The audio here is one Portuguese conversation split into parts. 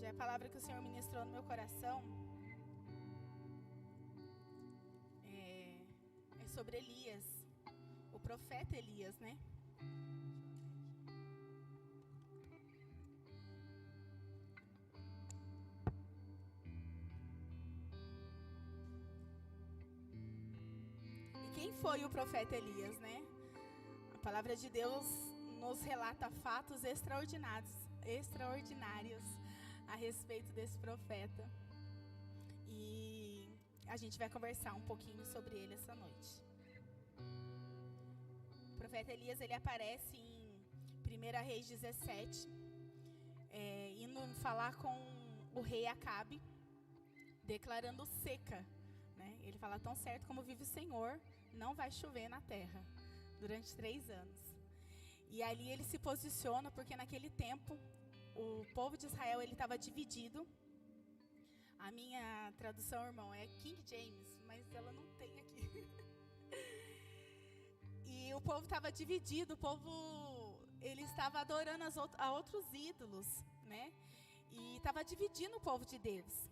a palavra que o Senhor ministrou no meu coração é sobre Elias, o profeta Elias, né? E quem foi o profeta Elias, né? A palavra de Deus nos relata fatos extraordinários a respeito desse profeta. E a gente vai conversar um pouquinho sobre ele essa noite. O profeta Elias, ele aparece em 1 Reis 17, indo falar com o rei Acabe, declarando seca, né? Ele fala: tão certo como vive o Senhor, não vai chover na terra durante 3 anos. E ali ele se posiciona, porque naquele tempo o povo de Israel, ele estava dividido. A minha tradução, irmão, é King James, mas ela não tem aqui. E o povo estava dividido, o povo, ele estava adorando a outros ídolos, né? E estava dividindo o povo de Deus.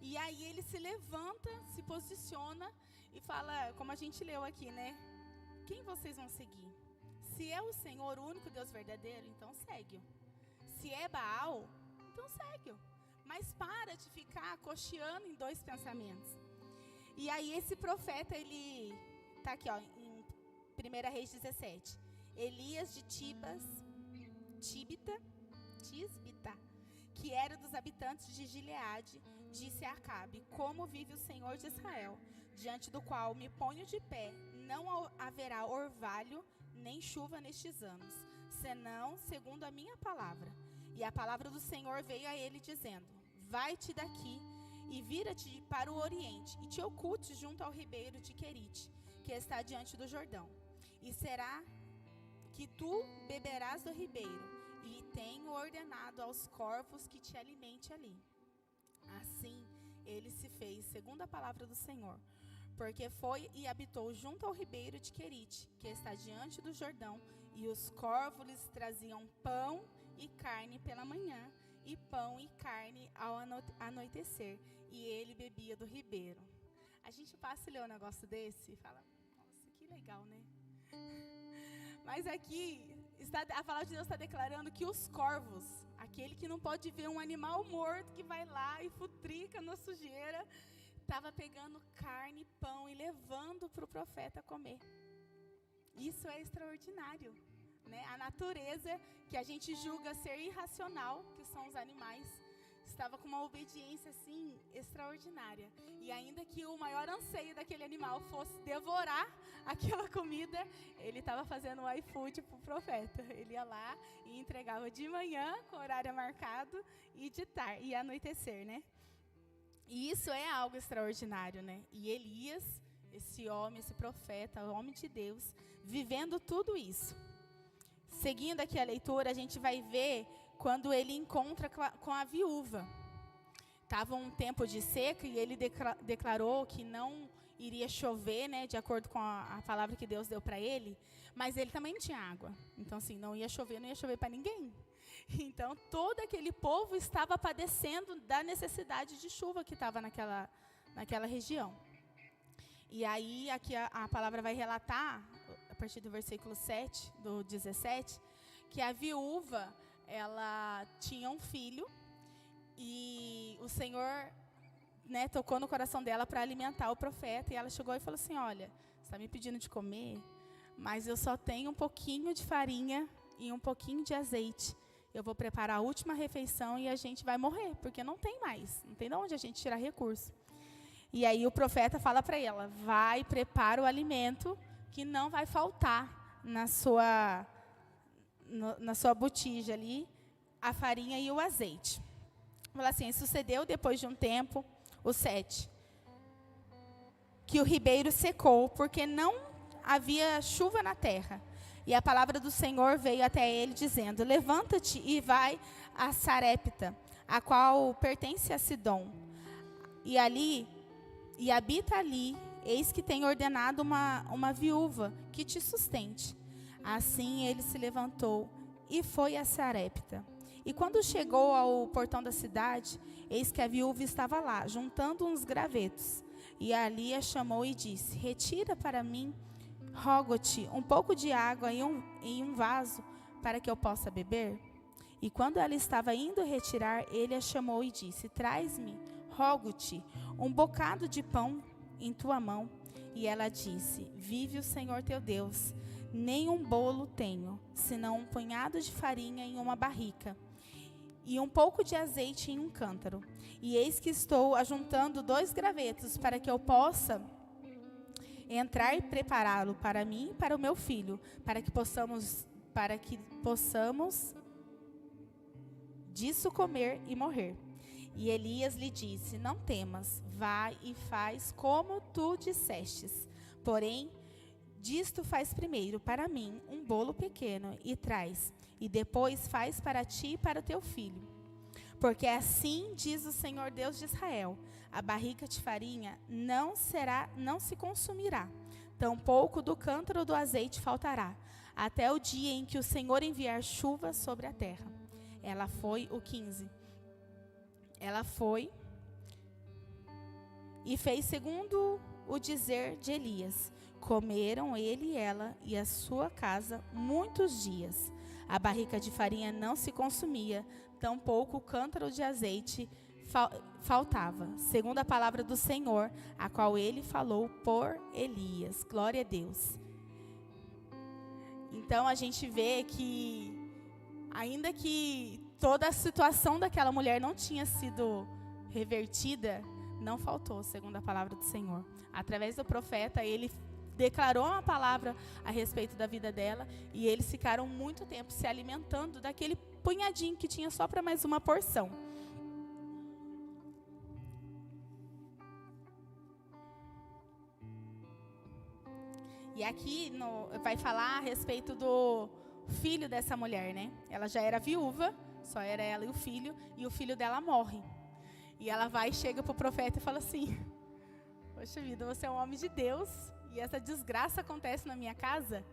E aí ele se levanta, se posiciona e fala, como a gente leu aqui, né? Quem vocês vão seguir? Se é o Senhor, o único Deus verdadeiro, então segue-o. Se é Baal, então segue-o. Mas para de ficar cocheando em 2 pensamentos. E aí esse profeta, ele está aqui, ó, em 1 Reis 17. Elias de Tisbita, que era dos habitantes de Gileade, disse a Acabe: como vive o Senhor de Israel, diante do qual me ponho de pé, não haverá orvalho nem chuva nestes anos, senão segundo a minha palavra. E a palavra do Senhor veio a ele dizendo: vai-te daqui e vira-te para o oriente e te oculte junto ao ribeiro de Querite, que está diante do Jordão. E será que tu beberás do ribeiro, e tenho ordenado aos corvos que te alimente ali. Assim ele se fez segundo a palavra do Senhor, porque foi e habitou junto ao ribeiro de Querite, que está diante do Jordão, e os corvos lhes traziam pão e carne pela manhã, e pão e carne ao anoitecer, e ele bebia do ribeiro. A gente passa e lê um negócio desse e fala: nossa, que legal, né? Mas aqui, a palavra de Deus está declarando que os corvos, aquele que não pode ver um animal morto, que vai lá e futrica na sujeira, estava pegando carne e pão e levando para o profeta comer. Isso é extraordinário, né? A natureza que a gente julga ser irracional, que são os animais, estava com uma obediência assim extraordinária. E ainda que o maior anseio daquele animal fosse devorar aquela comida, ele estava fazendo o iFood para o profeta. Ele ia lá e entregava de manhã, com horário marcado, e de tarde, e anoitecer, né? E isso é algo extraordinário, né? E Elias, esse homem, esse profeta, o homem de Deus, vivendo tudo isso. Seguindo aqui a leitura, a gente vai ver quando ele encontra com a viúva. Estava um tempo de seca e ele declarou que não iria chover, né, de acordo com a palavra que Deus deu para ele, mas ele também tinha água. Então, assim, não ia chover para ninguém. Então, todo aquele povo estava padecendo da necessidade de chuva que estava naquela região. E aí, aqui a palavra vai relatar, a partir do versículo 7, do 17, que a viúva, ela tinha um filho e o Senhor, né, tocou no coração dela para alimentar o profeta. E ela chegou e falou assim: olha, você está me pedindo de comer, mas eu só tenho um pouquinho de farinha e um pouquinho de azeite. Eu vou preparar a última refeição e a gente vai morrer, porque não tem mais, não tem de onde a gente tirar recurso. E aí o profeta fala para ela: vai, prepara o alimento que não vai faltar na sua botija ali, a farinha e o azeite. Fala assim: sucedeu depois de um tempo, o 7, que o ribeiro secou, porque não havia chuva na terra. E a palavra do Senhor veio até ele, dizendo: levanta-te e vai a Sarepta, a qual pertence a Sidom. E habita ali, eis que tem ordenado uma viúva que te sustente. Assim ele se levantou e foi a Sarepta. E quando chegou ao portão da cidade, eis que a viúva estava lá, juntando uns gravetos. E ali a chamou e disse: retira para mim, rogo-te, um pouco de água em um vaso, para que eu possa beber. E quando ela estava indo retirar, ele a chamou e disse: traz-me, rogo-te, um bocado de pão em tua mão. E ela disse: vive o Senhor teu Deus, nem um bolo tenho, senão um punhado de farinha em uma barrica, e um pouco de azeite em um cântaro. E eis que estou ajuntando 2 gravetos, para que eu possa entrar e prepará-lo para mim e para o meu filho, para que possamos disso comer e morrer. E Elias lhe disse: não temas, vai e faz como tu dissestes. Porém, disto faz primeiro para mim um bolo pequeno e traz, e depois faz para ti e para o teu filho. Porque assim diz o Senhor Deus de Israel: a barrica de farinha não se consumirá, tampouco do cântaro do azeite faltará, até o dia em que o Senhor enviar chuva sobre a terra. Ela foi, o 15. Ela foi e fez segundo o dizer de Elias. Comeram ele e ela e a sua casa muitos dias. A barrica de farinha não se consumia, tampouco o cântaro de azeite faltava, segundo a palavra do Senhor, a qual ele falou por Elias. Glória a Deus. Então a gente vê que, ainda que toda a situação daquela mulher não tinha sido revertida, não faltou, segundo a palavra do Senhor. Através do profeta, ele declarou uma palavra a respeito da vida dela, e eles ficaram muito tempo se alimentando daquele punhadinho que tinha só para mais uma porção. E aqui vai falar a respeito do filho dessa mulher, né? Ela já era viúva, só era ela e o filho dela morre. E ela vai e chega para o profeta e fala assim: poxa vida, você é um homem de Deus, e essa desgraça acontece na minha casa?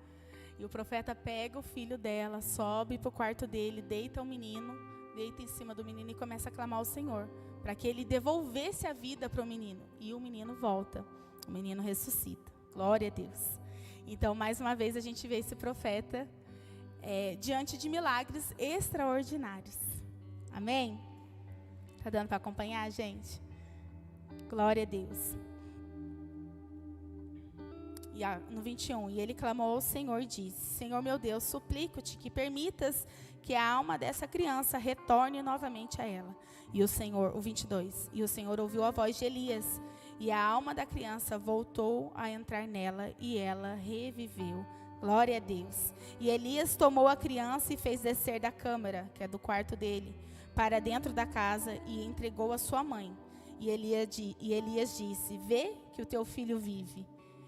E o profeta pega o filho dela, sobe para o quarto dele, deita o menino, deita em cima do menino e começa a clamar ao Senhor, para que ele devolvesse a vida para o menino. E o menino volta, o menino ressuscita. Glória a Deus. Então, mais uma vez, a gente vê esse profeta diante de milagres extraordinários. Amém? Tá dando para acompanhar, gente? Glória a Deus. E no 21, e ele clamou ao Senhor e disse: Senhor meu Deus, suplico-te que permitas que a alma dessa criança retorne novamente a ela. E o Senhor, o 22, e o Senhor ouviu a voz de Elias, e a alma da criança voltou a entrar nela, e ela reviveu. Glória a Deus. E Elias tomou a criança e fez descer da câmara, que é do quarto dele, para dentro da casa, e entregou a sua mãe. E Elias disse: vê que o teu filho vive.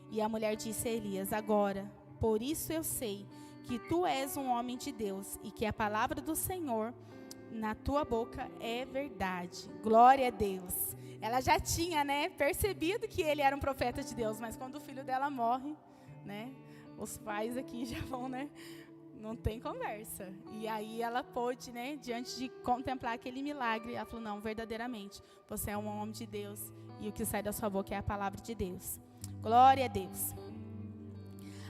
E a mulher disse a Elias: agora, por isso eu sei que tu és um homem de Deus, e que a palavra do Senhor na tua boca é verdade. Glória a Deus. Ela já tinha, percebido que ele era um profeta de Deus, mas quando o filho dela morre, os pais aqui já vão, não tem conversa. E aí ela pôde, diante de contemplar aquele milagre, ela falou: não, verdadeiramente, você é um homem de Deus, e o que sai da sua boca é a palavra de Deus. Glória a Deus.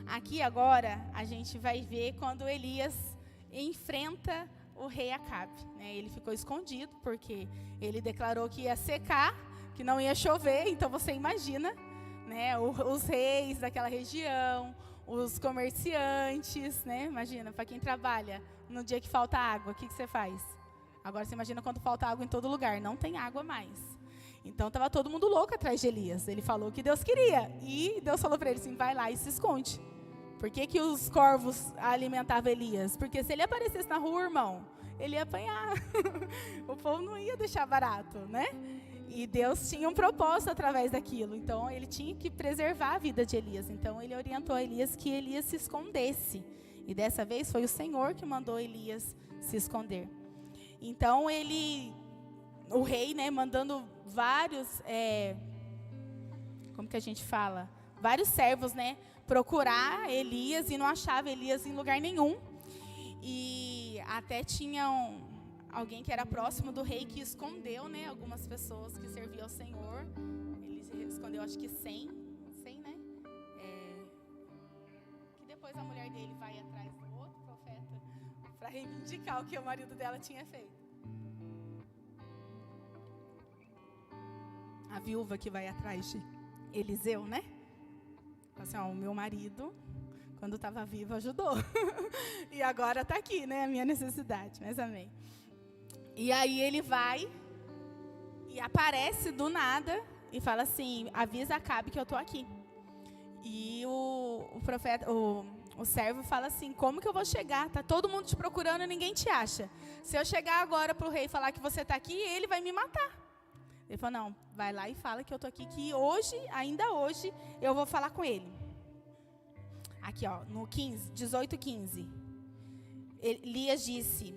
Aqui agora a gente vai ver quando Elias enfrenta o rei Acabe. Ele ficou escondido porque ele declarou que ia secar, que não ia chover. Então você imagina, os reis daquela região, os comerciantes, imagina, para quem trabalha no dia que falta água, o que você faz? Agora você imagina quando falta água em todo lugar, não tem água mais. Então estava todo mundo louco atrás de Elias. Ele falou o que Deus queria, e Deus falou para ele assim: vai lá e se esconde. Por que os corvos alimentavam Elias? Porque se ele aparecesse na rua, irmão, ele ia apanhar. O povo não ia deixar barato, E Deus tinha um propósito através daquilo. Então ele tinha que preservar a vida de Elias. Então ele orientou a Elias que Elias se escondesse. E dessa vez foi o Senhor que mandou Elias se esconder. Então o rei, mandando vários, como que a gente fala? Vários servos, procurar Elias, e não achava Elias em lugar nenhum. E até tinham alguém que era próximo do rei que escondeu, né, algumas pessoas que serviam ao Senhor. Ele escondeu, acho que 100, né? Que depois a mulher dele vai atrás do outro profeta para reivindicar o que o marido dela tinha feito. A viúva que vai atrás de Eliseu, né? Assim, ó, o meu marido, quando estava vivo, ajudou. E agora está aqui, né? A minha necessidade, mas amém. E aí ele vai e aparece do nada e fala assim, avisa Acabe que eu estou aqui. E o profeta, o servo fala assim, como que eu vou chegar? Tá todo mundo te procurando e ninguém te acha. Se eu chegar agora para o rei e falar que você está aqui, ele vai me matar. Ele falou, não, vai lá e fala que eu estou aqui, que hoje, ainda hoje, eu vou falar com ele. Aqui, ó, no 18:15. Elias disse,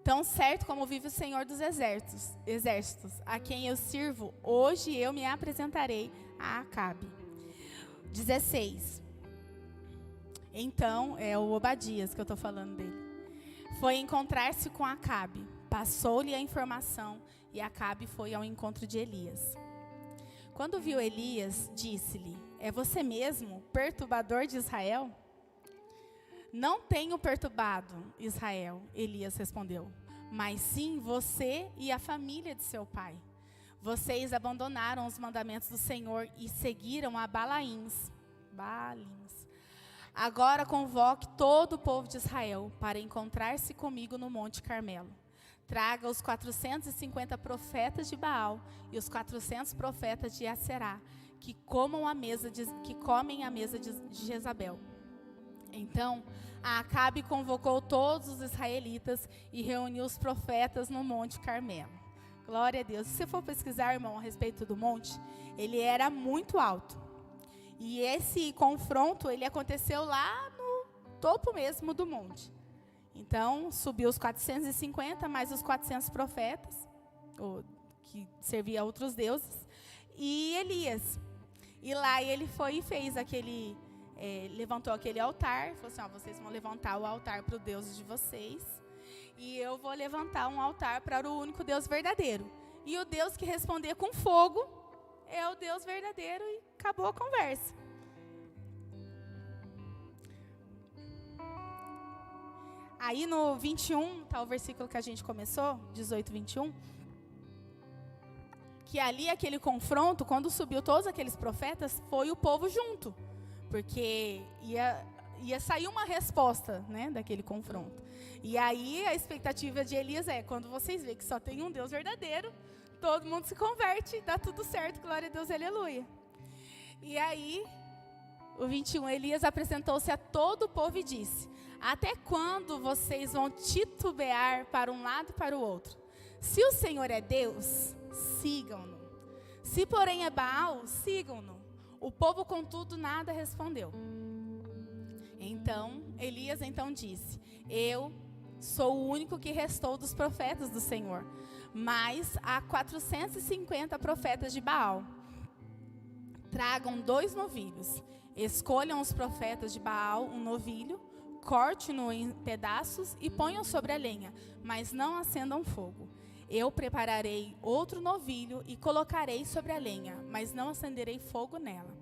tão certo como vive o Senhor dos exércitos, a quem eu sirvo, hoje eu me apresentarei a Acabe. 16. Então, é o Obadias que eu estou falando dele. Foi encontrar-se com Acabe, passou-lhe a informação e Acabe foi ao encontro de Elias. Quando viu Elias, disse-lhe, é você mesmo, perturbador de Israel? Não tenho perturbado Israel, Elias respondeu, mas sim você e a família de seu pai. Vocês abandonaram os mandamentos do Senhor e seguiram a Baalins. Agora convoque todo o povo de Israel para encontrar-se comigo no Monte Carmelo. Traga os 450 profetas de Baal e os 400 profetas de Aserá, que comem a mesa de Jezabel. Então, Acabe convocou todos os israelitas e reuniu os profetas no Monte Carmelo. Glória a Deus. Se você for pesquisar, irmão, a respeito do monte, ele era muito alto. E esse confronto, ele aconteceu lá no topo mesmo do monte. Então, subiu os 450, mais os 400 profetas, que serviam a outros deuses, e Elias. E lá ele foi e fez aquele, levantou aquele altar, falou assim, ó, vocês vão levantar o altar para o Deus de vocês, e eu vou levantar um altar para o único Deus verdadeiro. E o Deus que responder com fogo é o Deus verdadeiro, e acabou a conversa. Aí no 21, tá o versículo que a gente começou, 18, 21, que ali aquele confronto, quando subiu todos aqueles profetas, foi o povo junto, porque ia sair uma resposta, né, daquele confronto. E aí a expectativa de Elias é, quando vocês veem que só tem um Deus verdadeiro, todo mundo se converte, dá tudo certo, glória a Deus, aleluia. E aí, o 21, Elias apresentou-se a todo o povo e disse, até quando vocês vão titubear para um lado e para o outro? Se o Senhor é Deus, sigam-no. Se porém é Baal, sigam-no. O povo, contudo, nada respondeu. Então, Elias disse, eu sou o único que restou dos profetas do Senhor, mas há 450 profetas de Baal. Tragam 2 novilhos, escolham os profetas de Baal um novilho, corte-no em pedaços e ponham sobre a lenha, mas não acendam fogo. Eu prepararei outro novilho e colocarei sobre a lenha, mas não acenderei fogo nela.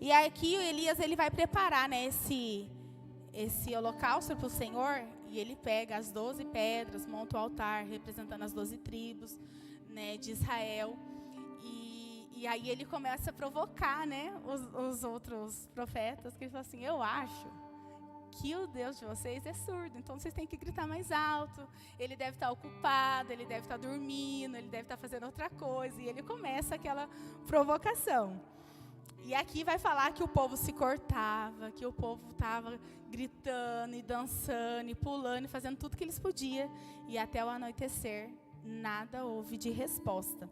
E aqui Elias ele vai preparar, né, esse holocausto para o Senhor, e ele pega as 12 pedras, monta o altar, representando as 12 tribos, né, de Israel. E aí ele começa a provocar, né, os outros profetas, que ele fala assim, eu acho que o Deus de vocês é surdo, então vocês têm que gritar mais alto, ele deve estar ocupado, ele deve estar dormindo, ele deve estar fazendo outra coisa, e ele começa aquela provocação. E aqui vai falar que o povo se cortava, que o povo estava gritando e dançando e pulando e fazendo tudo que eles podiam, e até o anoitecer nada houve de resposta.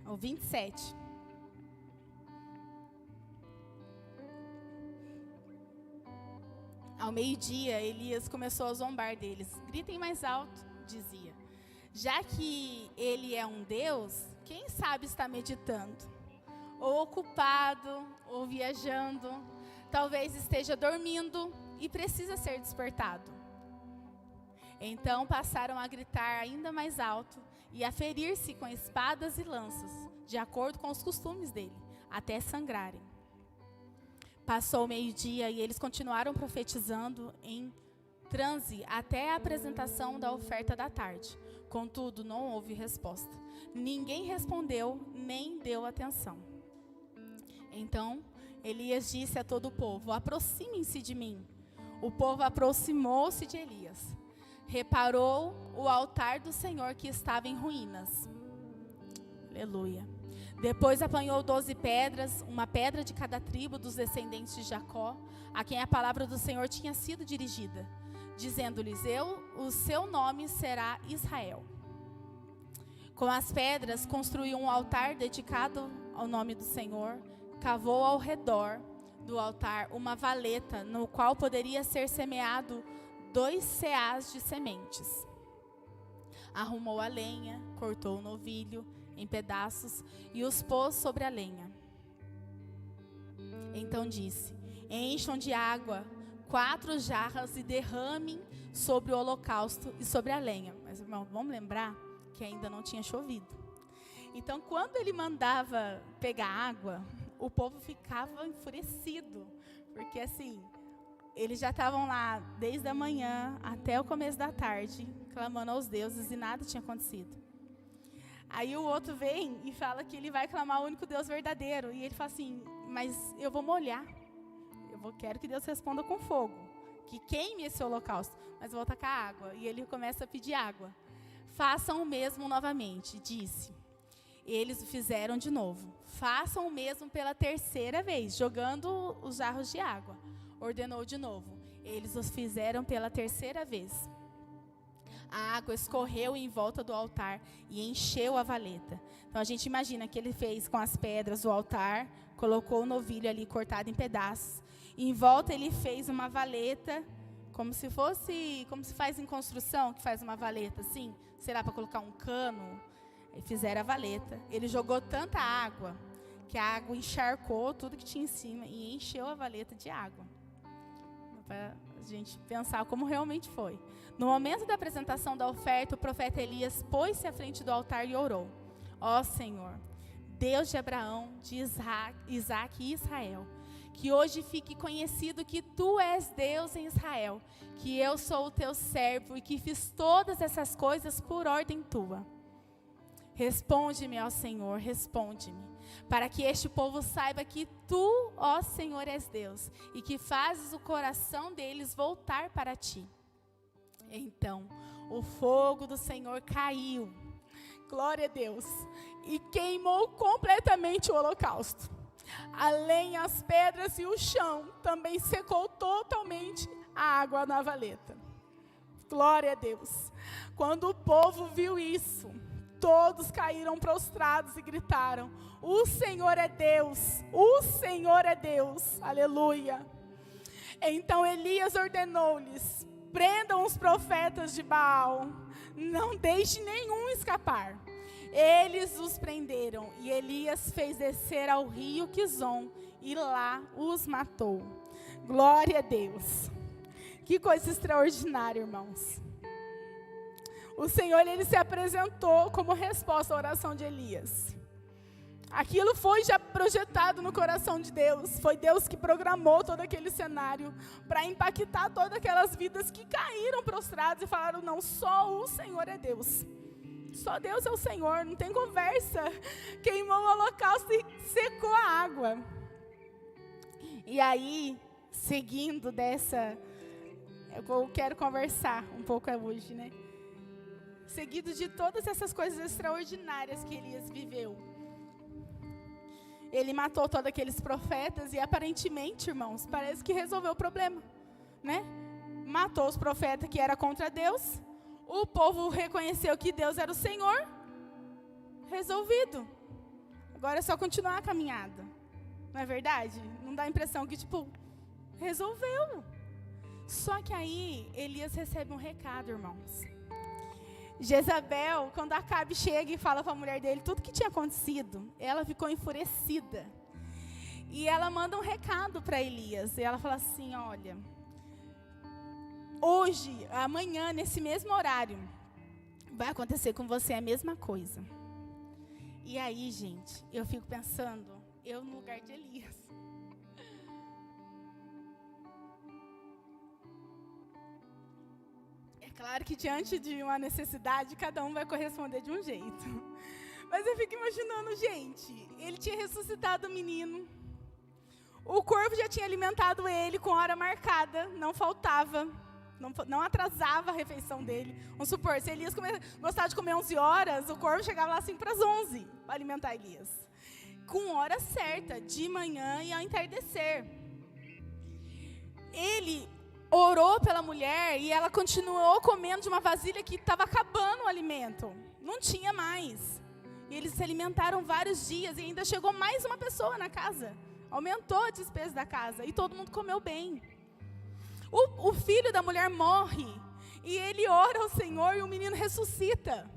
O 27. Ao meio-dia, Elias começou a zombar deles. Gritem mais alto, dizia. Já que ele é um Deus, quem sabe está meditando? ou ocupado, ou viajando, talvez esteja dormindo e precisa ser despertado. Então passaram a gritar ainda mais alto e a ferir-se com espadas e lanças, de acordo com os costumes dele, até sangrarem. Passou o meio-dia e eles continuaram profetizando em transe até a apresentação da oferta da tarde. Contudo, não houve resposta. Ninguém respondeu, nem deu atenção. Então, Elias disse a todo o povo: aproximem-se de mim. O povo aproximou-se de Elias. Reparou o altar do Senhor que estava em ruínas. Aleluia. Depois apanhou 12 pedras, uma pedra de cada tribo dos descendentes de Jacó, a quem a palavra do Senhor tinha sido dirigida, dizendo-lhes: o seu nome será Israel. Com as pedras construiu um altar dedicado ao nome do Senhor, cavou ao redor do altar uma valeta, no qual poderia ser semeado 2 seás de sementes. Arrumou a lenha, cortou o novilho em pedaços e os pôs sobre a lenha. Então disse: encham de água 4 jarras e derramem sobre o holocausto e sobre a lenha. Mas, irmão, vamos lembrar que ainda não tinha chovido. Então, quando ele mandava pegar água, o povo ficava enfurecido, porque assim, eles já estavam lá desde a manhã até o começo da tarde, clamando aos deuses, e nada tinha acontecido. Aí o outro vem e fala que ele vai clamar ao único Deus verdadeiro, e ele fala assim: mas eu vou molhar, quero que Deus responda com fogo, que queime esse holocausto, mas eu vou tacar água. E ele começa a pedir água. Façam o mesmo novamente, disse. Eles o fizeram de novo. Façam o mesmo pela 3ª vez, jogando os jarros de água. Ordenou de novo. Eles os fizeram pela 3ª vez. A água escorreu em volta do altar e encheu a valeta. Então a gente imagina que ele fez com as pedras o altar, colocou o novilho ali cortado em pedaços. E em volta ele fez uma valeta, como se faz em construção, que faz uma valeta assim, sei lá, para colocar um cano. E fizeram a valeta. Ele jogou tanta água, que a água encharcou tudo que tinha em cima e encheu a valeta de água. Para a gente pensar como realmente foi. No momento da apresentação da oferta, o profeta Elias pôs-se à frente do altar e orou: ó Senhor, Deus de Abraão, de Isaque e Israel, que hoje fique conhecido que Tu és Deus em Israel, que eu sou o Teu servo e que fiz todas essas coisas por ordem Tua. Responde-me, ó Senhor, responde-me, para que este povo saiba que Tu, ó Senhor, és Deus, e que fazes o coração deles voltar para Ti. Então, o fogo do Senhor caiu, glória a Deus, e queimou completamente o holocausto. A lenha, as pedras e o chão também secou totalmente a água na valeta. Glória a Deus. Quando o povo viu isso, todos caíram prostrados e gritaram: o Senhor é Deus, o Senhor é Deus, aleluia. Então Elias ordenou-lhes: prendam os profetas de Baal, não deixe nenhum escapar. Eles os prenderam e Elias fez descer ao rio Quizon e lá os matou. Glória a Deus. Que coisa extraordinária, irmãos. O Senhor, Ele se apresentou como resposta à oração de Elias. Aquilo foi já projetado no coração de Deus. Foi Deus que programou todo aquele cenário para impactar todas aquelas vidas que caíram prostradas e falaram: não, só o Senhor é Deus. Só Deus é o Senhor, não tem conversa. Queimou o holocausto e secou a água. E aí, seguindo dessa, eu quero conversar um pouco hoje, né? Seguido de todas essas coisas extraordinárias que Elias viveu. Ele matou todos aqueles profetas e aparentemente, irmãos, parece que resolveu o problema, né? Matou os profetas que eram contra Deus. O povo reconheceu que Deus era o Senhor. Resolvido. Agora é só continuar a caminhada. Não é verdade? Não dá a impressão que, resolveu. Só que aí, Elias recebe um recado, irmãos. Jezabel, quando Acabe chega e fala para a mulher dele tudo que tinha acontecido, ela ficou enfurecida. E ela manda um recado para Elias. E ela fala assim, olha, hoje, amanhã, nesse mesmo horário, vai acontecer com você a mesma coisa. E aí, gente, eu fico pensando, eu no lugar de Elias. É claro que diante de uma necessidade, cada um vai corresponder de um jeito. Mas eu fico imaginando, gente, ele tinha ressuscitado o menino. O corvo já tinha alimentado ele com hora marcada, não faltava. Não atrasava a refeição dele. Vamos supor, se Elias gostava de comer 11 horas, o corvo chegava lá 5 para as 11 para alimentar Elias. Com hora certa, de manhã e ao entardecer. Ele orou pela mulher e ela continuou comendo de uma vasilha que estava acabando o alimento. Não tinha mais. E eles se alimentaram vários dias e ainda chegou mais uma pessoa na casa. Aumentou a despesa da casa e todo mundo comeu bem. O filho da mulher morre, e ele ora ao Senhor, e o menino ressuscita.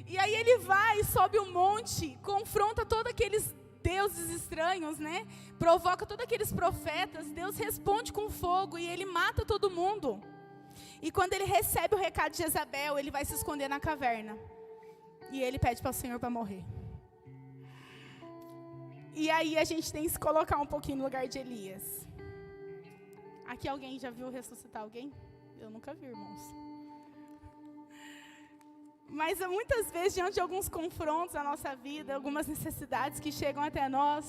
E aí ele vai, sobe um monte, confronta todos aqueles deuses estranhos, né? Provoca todos aqueles profetas, Deus responde com fogo, e ele mata todo mundo. E quando ele recebe o recado de Jezabel, ele vai se esconder na caverna. E ele pede para o Senhor para morrer. E aí a gente tem que se colocar um pouquinho no lugar de Elias. Aqui alguém já viu ressuscitar alguém? Eu nunca vi, irmãos. Mas muitas vezes, diante de alguns confrontos na nossa vida, algumas necessidades que chegam até nós,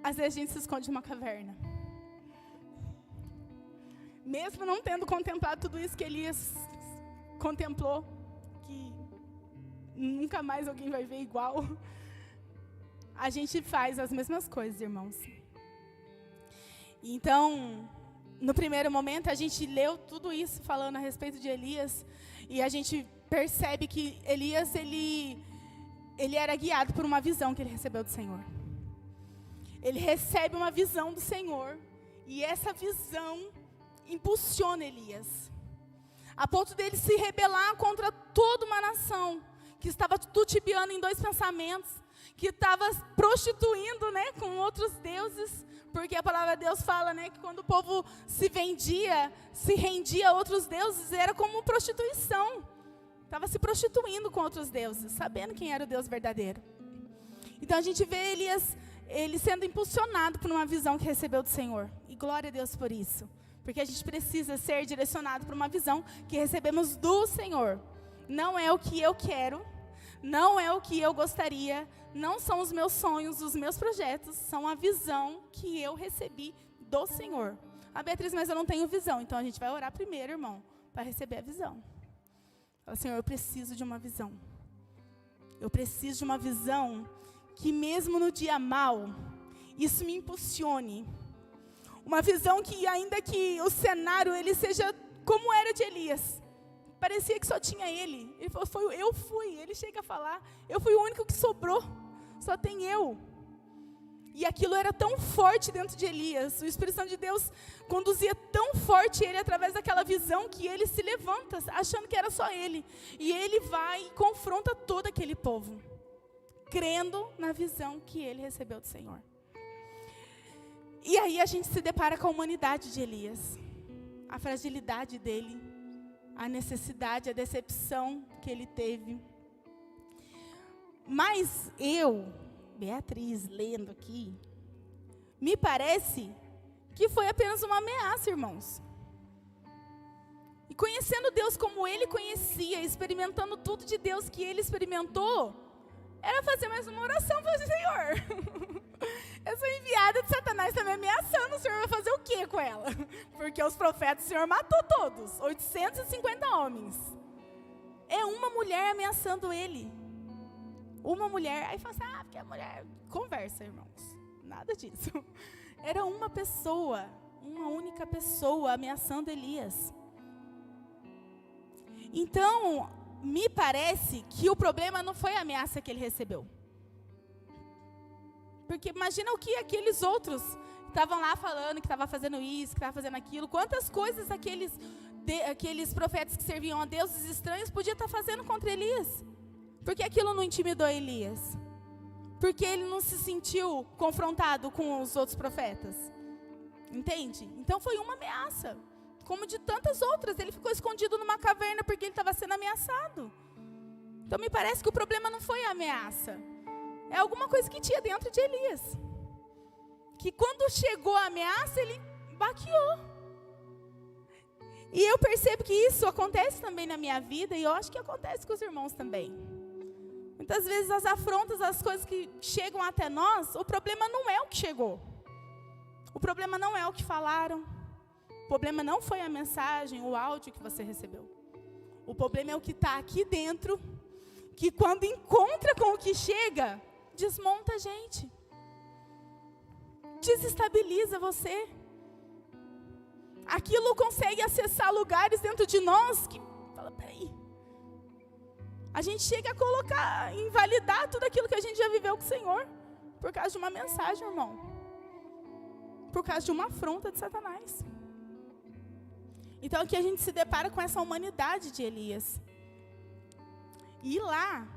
às vezes a gente se esconde numa caverna. Mesmo não tendo contemplado tudo isso que Elias contemplou, que nunca mais alguém vai ver igual, a gente faz as mesmas coisas, irmãos. Então, no primeiro momento, a gente leu tudo isso falando a respeito de Elias, e a gente percebe que Elias, ele era guiado por uma visão que ele recebeu do Senhor. Ele recebe uma visão do Senhor, e essa visão impulsiona Elias, a ponto dele se rebelar contra toda uma nação, que estava titubeando em dois pensamentos, que estava prostituindo, né, com outros deuses, porque a palavra de Deus fala, né, que quando o povo se rendia a outros deuses, era como prostituição. Estava se prostituindo com outros deuses, sabendo quem era o Deus verdadeiro. Então a gente vê Elias, ele sendo impulsionado por uma visão que recebeu do Senhor. E glória a Deus por isso. Porque a gente precisa ser direcionado por uma visão que recebemos do Senhor. Não é o que eu quero, não é o que eu gostaria, não são os meus sonhos, os meus projetos, são a visão que eu recebi do Senhor. Ah, Beatriz, mas eu não tenho visão. Então a gente vai orar primeiro, irmão, para receber a visão. Fala, Senhor, eu preciso de uma visão. Eu preciso de uma visão que mesmo no dia mau, isso me impulsione. Uma visão que ainda que o cenário ele seja como era de Elias. Parecia que só tinha ele. Ele falou, eu fui. Ele chega a falar, eu fui o único que sobrou. Só tem eu. E aquilo era tão forte dentro de Elias. O Espírito Santo de Deus conduzia tão forte ele através daquela visão que ele se levanta, achando que era só ele. E ele vai e confronta todo aquele povo, crendo na visão que ele recebeu do Senhor. E aí a gente se depara com a humanidade de Elias. A fragilidade dele, a necessidade, a decepção que ele teve. Mas eu, Beatriz, lendo aqui, me parece que foi apenas uma ameaça, irmãos. E conhecendo Deus como ele conhecia, experimentando tudo de Deus que ele experimentou, era fazer mais uma oração para o Senhor. Eu sou enviada de Satanás, está me ameaçando, o Senhor vai fazer o quê com ela? Porque os profetas, o Senhor matou todos, 850 homens. É uma mulher ameaçando ele. Uma mulher, aí fala assim, porque a mulher conversa, irmãos. Nada disso. Era uma pessoa, uma única pessoa ameaçando Elias. Então, me parece que o problema não foi a ameaça que ele recebeu. Porque imagina o que aqueles outros estavam lá falando, que estavam fazendo isso, que estavam fazendo aquilo. Quantas coisas aqueles aqueles profetas que serviam a deuses estranhos podia estar fazendo contra Elias? Porque aquilo não intimidou Elias? Porque ele não se sentiu confrontado com os outros profetas? Entende? Então foi uma ameaça, como de tantas outras. Ele ficou escondido numa caverna porque ele estava sendo ameaçado. Então me parece que o problema não foi a ameaça, é alguma coisa que tinha dentro de Elias, que quando chegou a ameaça, ele baqueou. E eu percebo que isso acontece também na minha vida, e eu acho que acontece com os irmãos também. Muitas vezes as afrontas, as coisas que chegam até nós, o problema não é o que chegou. O problema não é o que falaram. O problema não foi a mensagem, o áudio que você recebeu. O problema é o que está aqui dentro, que quando encontra com o que chega, desmonta a gente. Desestabiliza você. Aquilo consegue acessar lugares dentro de nós que fala, peraí. A gente chega a colocar, invalidar tudo aquilo que a gente já viveu com o Senhor, por causa de uma mensagem, irmão. Por causa de uma afronta de Satanás. Então aqui a gente se depara com essa humanidade de Elias. E lá,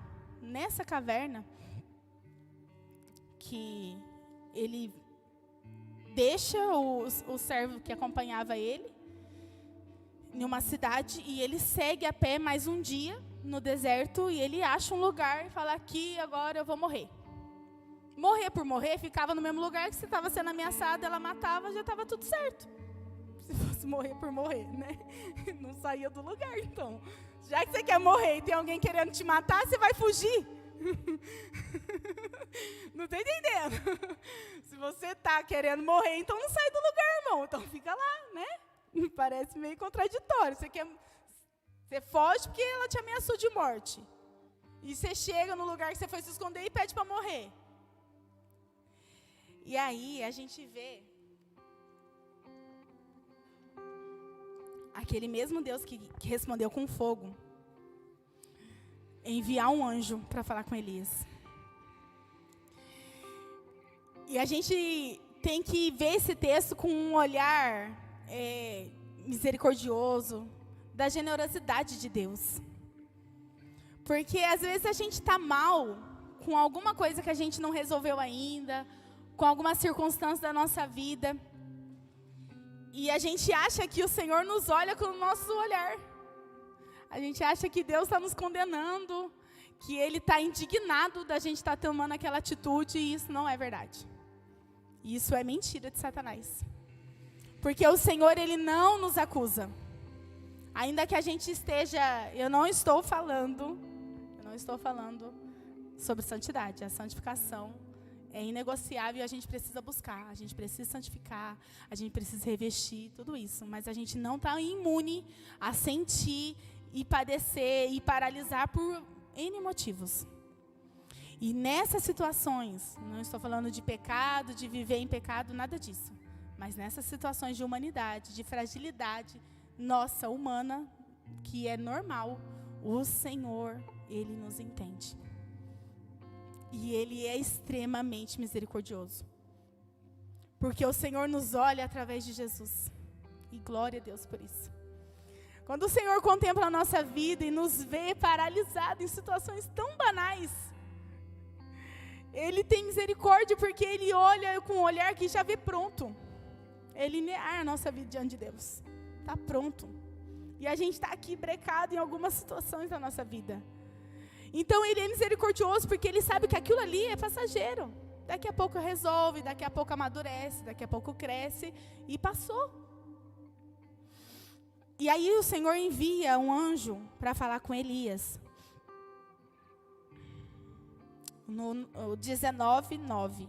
nessa caverna, que ele deixa o servo que acompanhava ele em uma cidade, e ele segue a pé mais um dia no deserto, e ele acha um lugar e fala, aqui agora eu vou morrer. Morrer por morrer, ficava no mesmo lugar que você estava sendo ameaçado, ela matava, já estava tudo certo. Se fosse morrer por morrer, né? Não saía do lugar, então. Já que você quer morrer e tem alguém querendo te matar, você vai fugir? Não está entendendo? Se você está querendo morrer, então não sai do lugar, irmão. Então fica lá, né? Parece meio contraditório. Você foge porque ela te ameaçou de morte. E você chega no lugar que você foi se esconder e pede para morrer. E aí a gente vê aquele mesmo Deus que respondeu com fogo, enviar um anjo para falar com Elias. E a gente tem que ver esse texto com um olhar misericordioso, da generosidade de Deus. Porque às vezes a gente está mal com alguma coisa que a gente não resolveu ainda, com alguma circunstância da nossa vida. E a gente acha que o Senhor nos olha com o nosso olhar. A gente acha que Deus está nos condenando, que Ele está indignado da gente estar tomando aquela atitude, e isso não é verdade. Isso é mentira de Satanás. Porque o Senhor, Ele não nos acusa. Ainda que a gente esteja, eu não estou falando sobre santidade. A santificação é inegociável e a gente precisa buscar, a gente precisa santificar, a gente precisa revestir, tudo isso. Mas a gente não está imune a sentir e padecer e paralisar por N motivos. E nessas situações, não estou falando de pecado, de viver em pecado, nada disso. Mas nessas situações de humanidade, de fragilidade nossa, humana, que é normal, o Senhor, Ele nos entende. E Ele é extremamente misericordioso. Porque o Senhor nos olha através de Jesus. E glória a Deus por isso. Quando o Senhor contempla a nossa vida e nos vê paralisados em situações tão banais, Ele tem misericórdia porque Ele olha com um olhar que já vê pronto. É linear a nossa vida diante de Deus. Está pronto. E a gente está aqui brecado em algumas situações da nossa vida. Então Ele é misericordioso porque Ele sabe que aquilo ali é passageiro. Daqui a pouco resolve, daqui a pouco amadurece, daqui a pouco cresce e passou. E aí o Senhor envia um anjo para falar com Elias. No 19:9.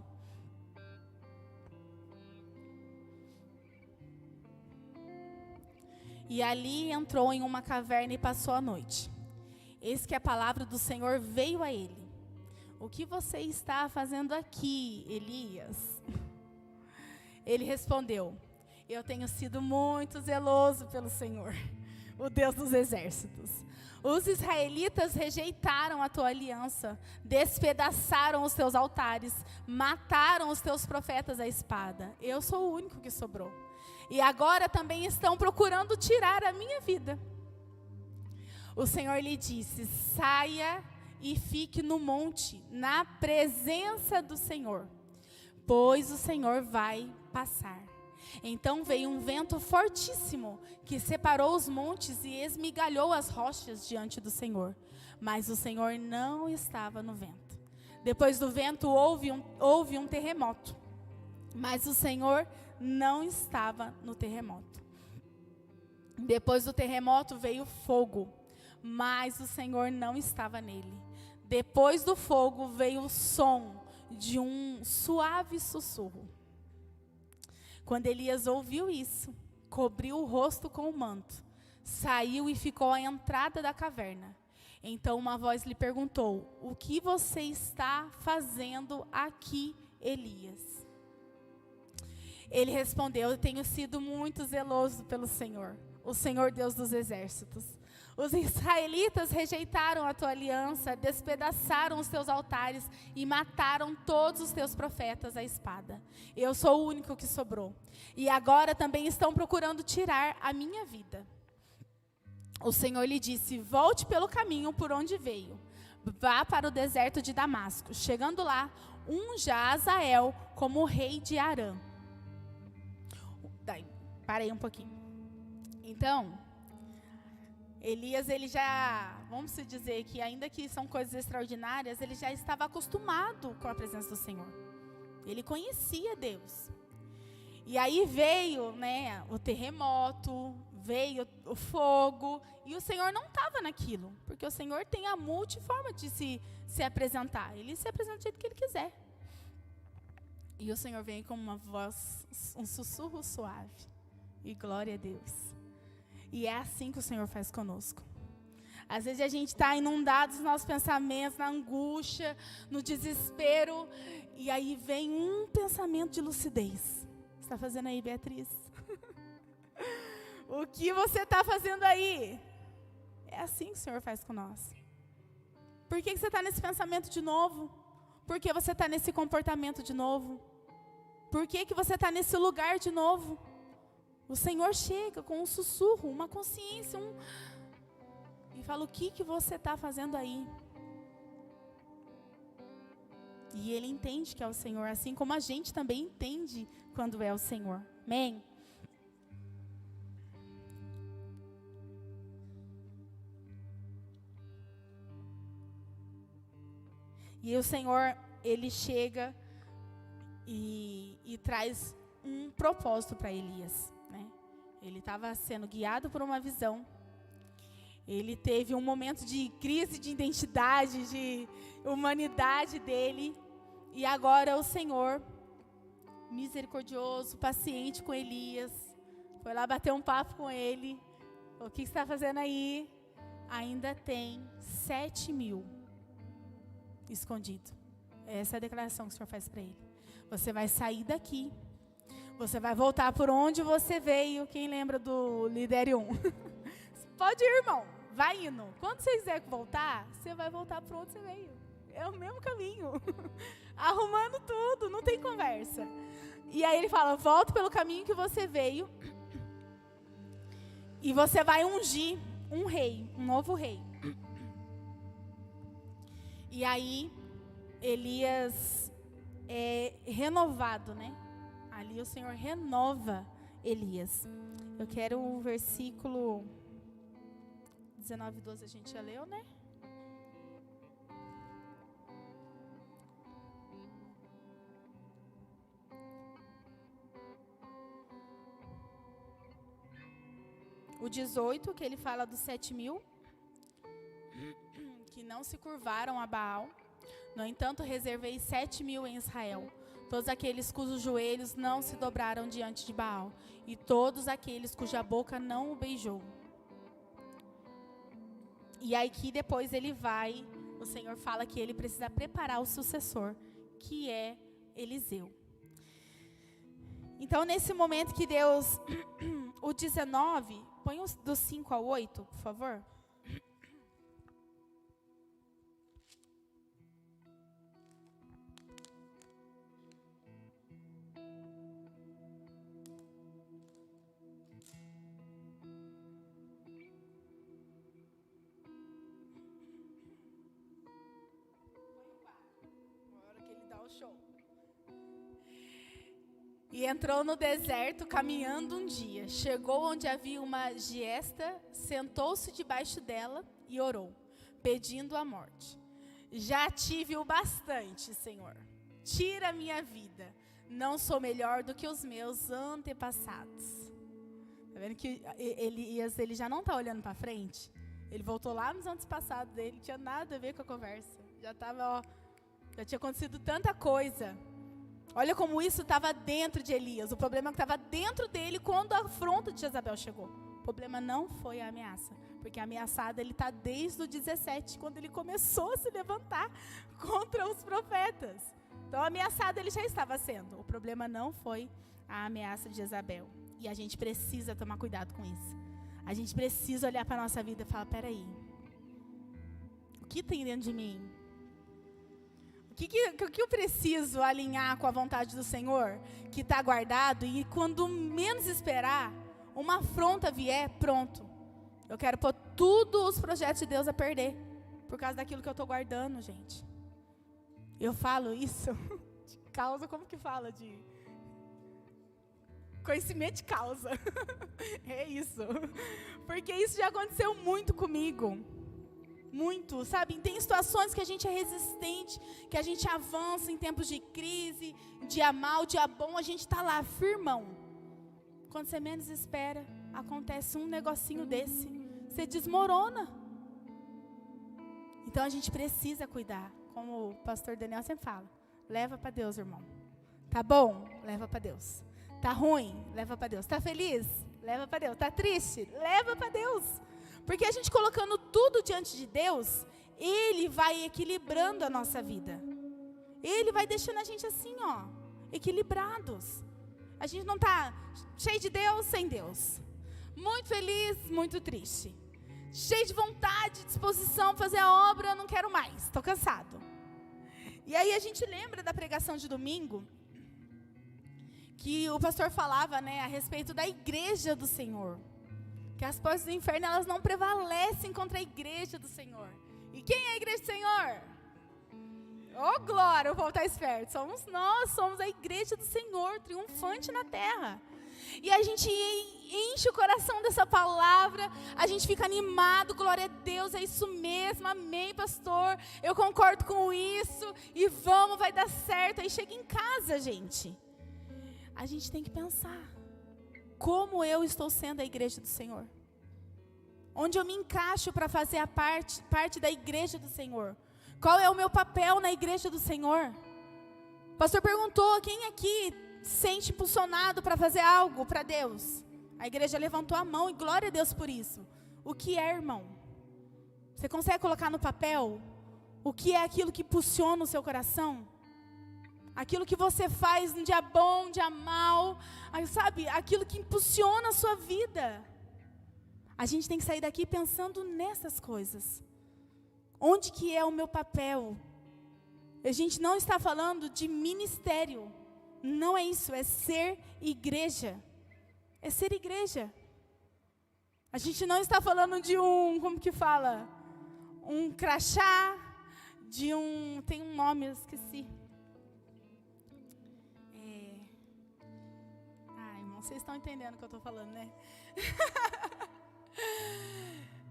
E ali entrou em uma caverna e passou a noite. Eis que a palavra do Senhor veio a ele. O que você está fazendo aqui, Elias? Ele respondeu: eu tenho sido muito zeloso pelo Senhor, o Deus dos exércitos. Os israelitas rejeitaram a tua aliança, despedaçaram os teus altares, mataram os teus profetas à espada. Eu sou o único que sobrou. e agora também estão procurando tirar a minha vida. O Senhor lhe disse: saia e fique no monte, na presença do Senhor, pois o Senhor vai passar. Então veio um vento fortíssimo, que separou os montes e esmigalhou as rochas diante do Senhor. Mas o Senhor não estava no vento. Depois do vento houve um terremoto, mas o Senhor não estava no terremoto. Depois do terremoto veio fogo, mas o Senhor não estava nele. Depois do fogo veio o som de um suave sussurro. Quando Elias ouviu isso, cobriu o rosto com o manto, saiu e ficou à entrada da caverna. Então uma voz lhe perguntou: o que você está fazendo aqui, Elias? Ele respondeu: eu tenho sido muito zeloso pelo Senhor, o Senhor Deus dos exércitos. Os israelitas rejeitaram a tua aliança, despedaçaram os teus altares e mataram todos os teus profetas à espada. Eu sou o único que sobrou. E agora também estão procurando tirar a minha vida. O Senhor lhe disse: volte pelo caminho por onde veio. Vá para o deserto de Damasco. Chegando lá, unja Azael como rei de Arã. Parei um pouquinho. Então, Elias, ele já, vamos dizer que ainda que são coisas extraordinárias, ele já estava acostumado com a presença do Senhor. Ele conhecia Deus. E aí veio, o terremoto, veio o fogo, e o Senhor não estava naquilo, porque o Senhor tem a multiforma de se apresentar. Ele se apresenta do jeito que Ele quiser. E o Senhor vem com uma voz, um sussurro suave. E glória a Deus. E é assim que o Senhor faz conosco. Às vezes a gente está inundado dos nossos pensamentos, na angústia, no desespero, e aí vem um pensamento de lucidez. Você está fazendo aí, Beatriz? O que você está fazendo aí? É assim que o Senhor faz com nós. Por que você está nesse pensamento de novo? Por que você está nesse comportamento de novo? Por que você está nesse lugar de novo? O Senhor chega com um sussurro, uma consciência, e fala: o que você está fazendo aí? E Ele entende que é o Senhor, assim como a gente também entende quando é o Senhor. Amém? E o Senhor, Ele chega e traz um propósito para Elias. Ele estava sendo guiado por uma visão. Ele teve um momento de crise de identidade, de humanidade dele. E agora o Senhor, misericordioso, paciente com Elias, foi lá bater um papo com ele. O que você está fazendo aí? Ainda tem 7.000 escondido. Essa é a declaração que o Senhor faz para ele. Você vai sair daqui. Você vai voltar por onde você veio. Quem lembra do Lidere 1? Pode ir, irmão. Vai indo. Quando você quiser voltar, você vai voltar por onde você veio. É o mesmo caminho. Arrumando tudo. Não tem conversa. E aí ele fala: volta pelo caminho que você veio. E você vai ungir um rei. Um novo rei. E aí, Elias é renovado, Ali o Senhor renova Elias. Eu quero o versículo 19 e 12, a gente já leu, O 18, que ele fala dos 7.000, que não se curvaram a Baal. No entanto, reservei 7.000 em Israel. Todos aqueles cujos joelhos não se dobraram diante de Baal, e todos aqueles cuja boca não o beijou. E aí que depois o Senhor fala que ele precisa preparar o sucessor, que é Eliseu. Então, nesse momento que Deus, o 19, põe do 5 ao 8, por favor. Show. E entrou no deserto caminhando um dia. Chegou onde havia uma giesta, sentou-se debaixo dela e orou, pedindo a morte. Já tive o bastante, Senhor. Tira a minha vida. Não sou melhor do que os meus antepassados. Tá vendo que Elias, ele já não está olhando para frente? Ele voltou lá nos antepassados dele, não tinha nada a ver com a conversa. Já tinha acontecido tanta coisa. Olha como isso estava dentro de Elias. O problema é que estava dentro dele quando a afronta de Jezabel chegou. O problema não foi a ameaça, porque a ameaçada ele está desde o 17, quando ele começou a se levantar contra os profetas. Então, ameaçado ele já estava sendo. O problema não foi a ameaça de Jezabel. E a gente precisa tomar cuidado com isso. A gente precisa olhar para a nossa vida e falar, peraí, o que tem dentro de mim? O que eu preciso alinhar com a vontade do Senhor, que está guardado, e quando menos esperar, uma afronta vier, pronto. Eu quero pôr todos os projetos de Deus a perder, por causa daquilo que eu estou guardando, gente. Eu falo isso de causa, como que fala? De conhecimento de causa. É isso. Porque isso já aconteceu muito comigo. Muito, sabe? Tem situações que a gente é resistente, que a gente avança em tempos de crise, dia mal, dia bom, a gente está lá, firmão. Quando você menos espera, acontece um negocinho desse, você desmorona. Então a gente precisa cuidar, como o pastor Daniel sempre fala, leva para Deus, irmão. Tá bom? Leva para Deus. Tá ruim? Leva para Deus. Tá feliz? Leva para Deus. Tá triste? Leva para Deus. Porque a gente colocando tudo diante de Deus, Ele vai equilibrando a nossa vida. Ele vai deixando a gente assim, ó, equilibrados. A gente não está cheio de Deus, sem Deus. Muito feliz, muito triste. Cheio de vontade, disposição, fazer a obra, eu não quero mais, estou cansado. E aí a gente lembra da pregação de domingo, que o pastor falava, né, a respeito da igreja do Senhor. Que as portas do inferno, elas não prevalecem contra a igreja do Senhor. E quem é a igreja do Senhor? Oh, glória, o povo está esperto. Somos nós, somos a igreja do Senhor, triunfante na terra. E a gente enche o coração dessa palavra, a gente fica animado, glória a Deus, é isso mesmo, amém, pastor, eu concordo com isso, e vamos, vai dar certo. Aí chega em casa, gente, a gente tem que pensar, como eu estou sendo a igreja do Senhor? Onde eu me encaixo para fazer a parte da igreja do Senhor? Qual é o meu papel na igreja do Senhor? O pastor perguntou, quem aqui sente impulsionado para fazer algo para Deus? A igreja levantou a mão e glória a Deus por isso. O que é, irmão? Você consegue colocar no papel o que é aquilo que impulsiona o seu coração? Aquilo que você faz no dia bom, no dia mal, sabe? Aquilo que impulsiona a sua vida. A gente tem que sair daqui pensando nessas coisas. Onde que é o meu papel? A gente não está falando de ministério. Não é isso, é ser igreja. É ser igreja. A gente não está falando de como que fala? Um crachá, tem um nome, eu esqueci. Irmão, vocês estão entendendo o que eu estou falando, né?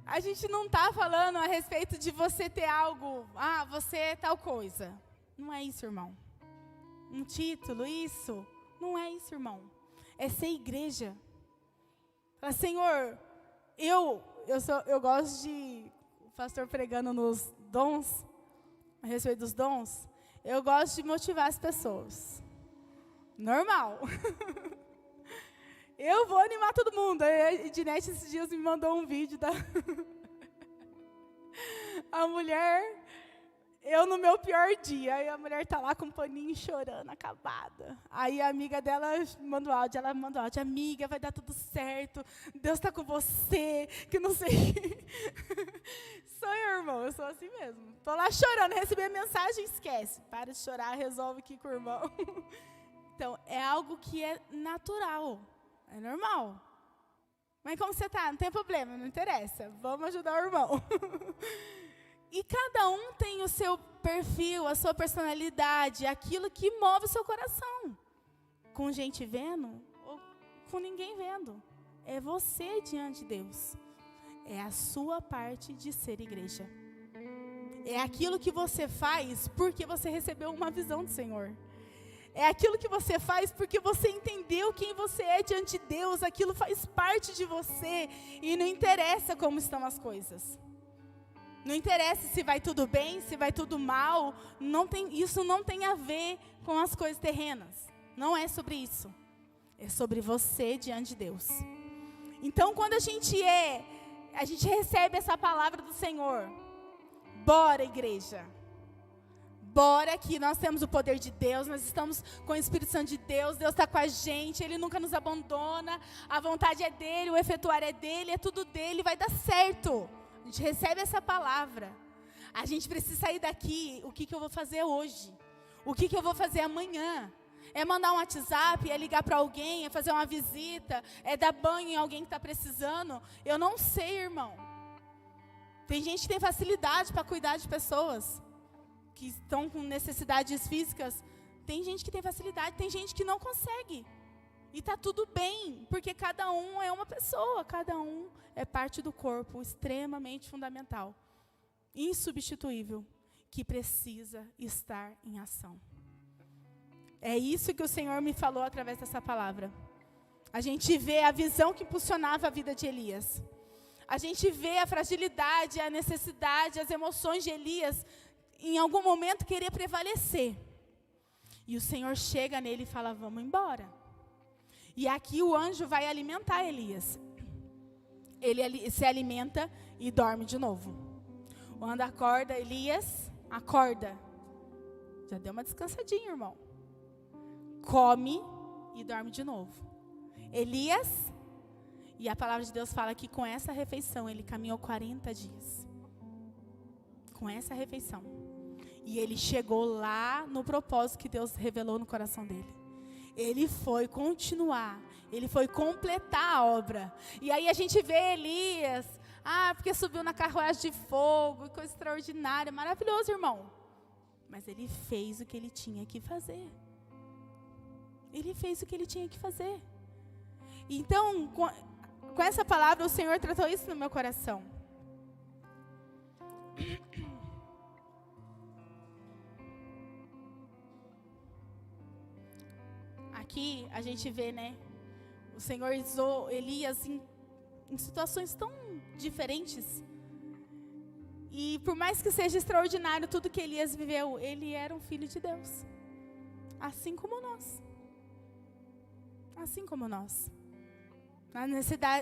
A gente não está falando a respeito de você ter algo, você é tal coisa. Não é isso, irmão. Um título, isso. Não é isso, irmão. É ser igreja. Fala, Senhor, eu gosto de, o pastor pregando nos dons, a respeito dos dons, eu gosto de motivar as pessoas. Normal. Eu vou animar todo mundo. A Ednete esses dias me mandou um vídeo da a mulher, eu no meu pior dia, aí a mulher tá lá com um paninho chorando, acabada. Aí a amiga dela manda o áudio, amiga, vai dar tudo certo, Deus tá com você, que não sei. Sou eu, irmão, eu sou assim mesmo. Tô lá chorando, recebi a mensagem, esquece. Para de chorar, resolve aqui com o irmão. Então, é algo que é natural. É normal. Mas como você está? Não tem problema, não interessa. Vamos ajudar o irmão. E cada um tem o seu perfil, a sua personalidade, aquilo que move o seu coração. Com gente vendo ou com ninguém vendo. É você diante de Deus. É a sua parte de ser igreja. É aquilo que você faz porque você recebeu uma visão do Senhor. É aquilo que você faz porque você entendeu quem você é diante de Deus. Aquilo faz parte de você. E não interessa como estão as coisas. Não interessa se vai tudo bem, se vai tudo mal. Isso não tem a ver com as coisas terrenas. Não é sobre isso. É sobre você diante de Deus. Então, quando a gente recebe essa palavra do Senhor. Bora, igreja. Bora que nós temos o poder de Deus, nós estamos com o Espírito Santo de Deus, Deus está com a gente, Ele nunca nos abandona, a vontade é dEle, o efetuar é dEle, é tudo dEle, vai dar certo. A gente recebe essa palavra. A gente precisa sair daqui, o que eu vou fazer hoje? O que eu vou fazer amanhã? É mandar um WhatsApp, é ligar para alguém, é fazer uma visita, é dar banho em alguém que está precisando? Eu não sei, irmão. Tem gente que tem facilidade para cuidar de pessoas que estão com necessidades físicas. Tem gente que tem facilidade, tem gente que não consegue. E está tudo bem, porque cada um é uma pessoa, cada um é parte do corpo, extremamente fundamental, insubstituível, que precisa estar em ação. É isso que o Senhor me falou através dessa palavra. A gente vê a visão que impulsionava a vida de Elias. A gente vê a fragilidade, a necessidade, as emoções de Elias, em algum momento querer prevalecer. E o Senhor chega nele e fala, vamos embora. E aqui o anjo vai alimentar Elias. Ele se alimenta e dorme de novo. Quando acorda, Elias, acorda. Já deu uma descansadinha, irmão. Come e dorme de novo. Elias, e a palavra de Deus fala que com essa refeição ele caminhou 40 dias. Com essa refeição. E ele chegou lá no propósito que Deus revelou no coração dele. Ele foi continuar, ele foi completar a obra. E aí a gente vê Elias, porque subiu na carruagem de fogo, coisa extraordinária, maravilhoso, irmão. Mas ele fez o que ele tinha que fazer. Ele fez o que ele tinha que fazer. Então, com essa palavra, o Senhor tratou isso no meu coração. Aqui a gente vê, né? O Senhor usou Elias em situações tão diferentes. E por mais que seja extraordinário tudo que Elias viveu, ele era um filho de Deus. Assim como nós. Assim como nós. Nas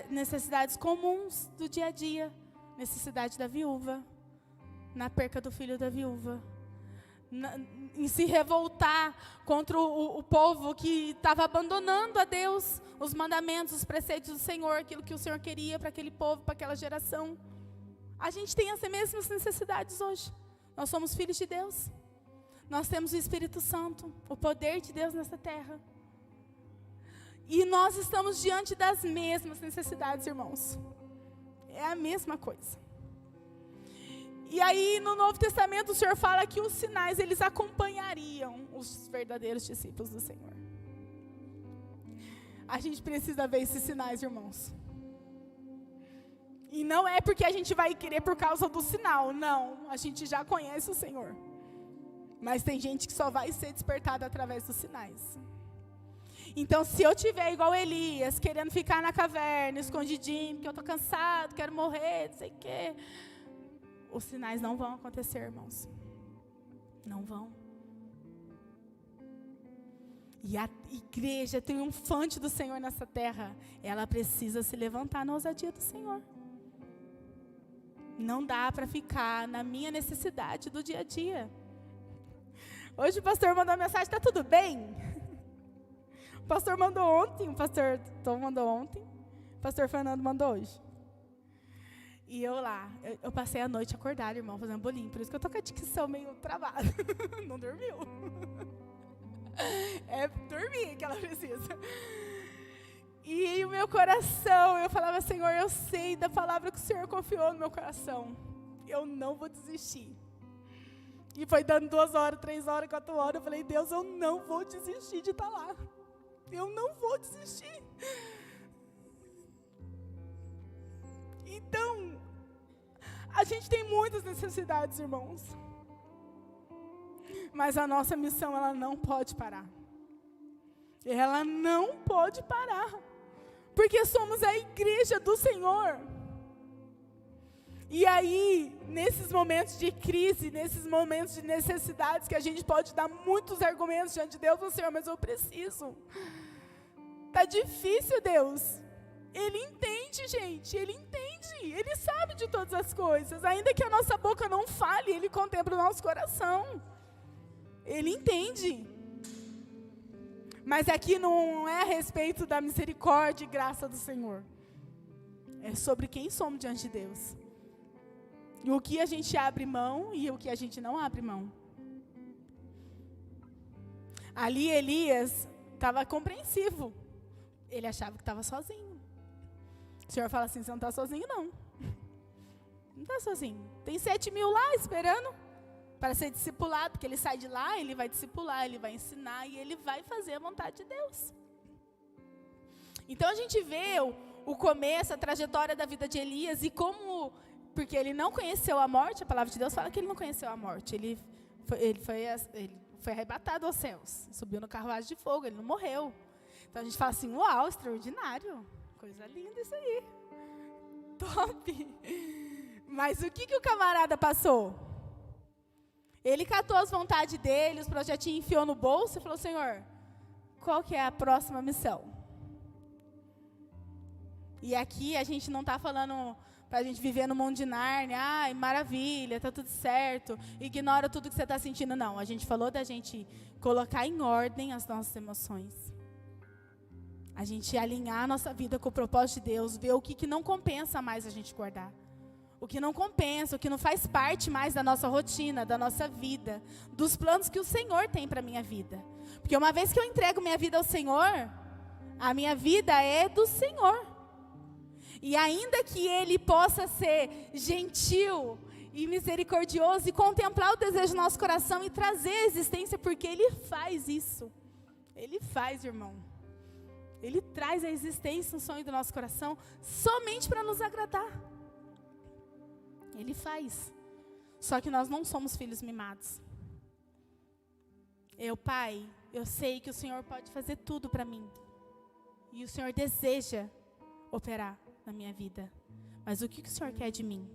necessidades comuns do dia a dia. Necessidade da viúva. Na perca do filho da viúva. Em se revoltar contra o povo que estava abandonando a Deus, os mandamentos, os preceitos do Senhor, aquilo que o Senhor queria para aquele povo, para aquela geração. A gente tem as mesmas necessidades hoje. Nós somos filhos de Deus. Nós temos o Espírito Santo, o poder de Deus nessa terra. E nós estamos diante das mesmas necessidades, irmãos. É a mesma coisa. E aí, no Novo Testamento, o Senhor fala que os sinais, eles acompanhariam os verdadeiros discípulos do Senhor. A gente precisa ver esses sinais, irmãos. E não é porque a gente vai querer por causa do sinal, não. A gente já conhece o Senhor. Mas tem gente que só vai ser despertada através dos sinais. Então, se eu tiver igual Elias, querendo ficar na caverna, escondidinho, porque eu estou cansado, quero morrer, não sei o quê... Os sinais não vão acontecer, irmãos. Não vão. E a igreja triunfante do Senhor nessa terra, ela precisa se levantar na ousadia do Senhor. Não dá para ficar na minha necessidade do dia a dia. Hoje o pastor mandou uma mensagem, está tudo bem? O pastor mandou ontem, o pastor Tom mandou ontem, o pastor Fernando mandou hoje. E eu lá, eu passei a noite acordada, irmão, fazendo bolinho. Por isso que eu tô com a dicção meio travada. Não dormiu. É dormir que ela precisa. E o meu coração, eu falava, Senhor, eu sei da palavra que o Senhor confiou no meu coração. eu não vou desistir. E foi dando 2 horas, 3 horas, 4 horas, eu falei, Deus, eu não vou desistir de estar lá. Eu não vou desistir. Então, a gente tem muitas necessidades, irmãos. Mas a nossa missão, ela não pode parar. Ela não pode parar. Porque somos a igreja do Senhor. E aí, nesses momentos de crise, nesses momentos de necessidades, que a gente pode dar muitos argumentos diante de Deus, Senhor, mas eu preciso. Tá difícil, Deus. Ele entende, gente, Ele entende. Ele sabe de todas as coisas. Ainda que a nossa boca não fale, Ele contempla o nosso coração. Ele entende. Mas aqui não é a respeito da misericórdia e graça do Senhor. É sobre quem somos diante de Deus. E o que a gente abre mão e o que a gente não abre mão. Ali Elias estava compreensivo. Ele achava que estava sozinho. O Senhor fala assim, você não está sozinho não. Não está sozinho. Tem 7.000 lá esperando para ser discipulado, porque ele sai de lá, ele vai discipular, ele vai ensinar e ele vai fazer a vontade de Deus. Então a gente vê o começo, a trajetória da vida de Elias e como, porque ele não conheceu a morte, a palavra de Deus fala que ele não conheceu a morte, ele foi arrebatado aos céus, subiu no carruagem de fogo, ele não morreu. Então a gente fala assim, uau, extraordinário, coisa linda isso aí, top. Mas o que o camarada passou? Ele catou as vontades dele, os projetinhos, enfiou no bolso e falou, Senhor, qual que é a próxima missão? E aqui a gente não está falando para a gente viver no mundo de Nárnia, ai, maravilha, está tudo certo, ignora tudo que você está sentindo. Não, a gente falou da gente colocar em ordem as nossas emoções. A gente alinhar a nossa vida com o propósito de Deus, ver o que não compensa mais a gente guardar. O que não compensa, o que não faz parte mais da nossa rotina, da nossa vida, dos planos que o Senhor tem para a minha vida. Porque uma vez que eu entrego minha vida ao Senhor, a minha vida é do Senhor. E ainda que Ele possa ser gentil e misericordioso e contemplar o desejo do nosso coração e trazer a existência, porque Ele faz isso. Ele faz, irmão. Ele traz a existência no sonho do nosso coração somente para nos agradar. Ele faz. Só que nós não somos filhos mimados. Pai, eu sei que o Senhor pode fazer tudo para mim. E o Senhor deseja operar na minha vida. Mas o que o Senhor quer de mim?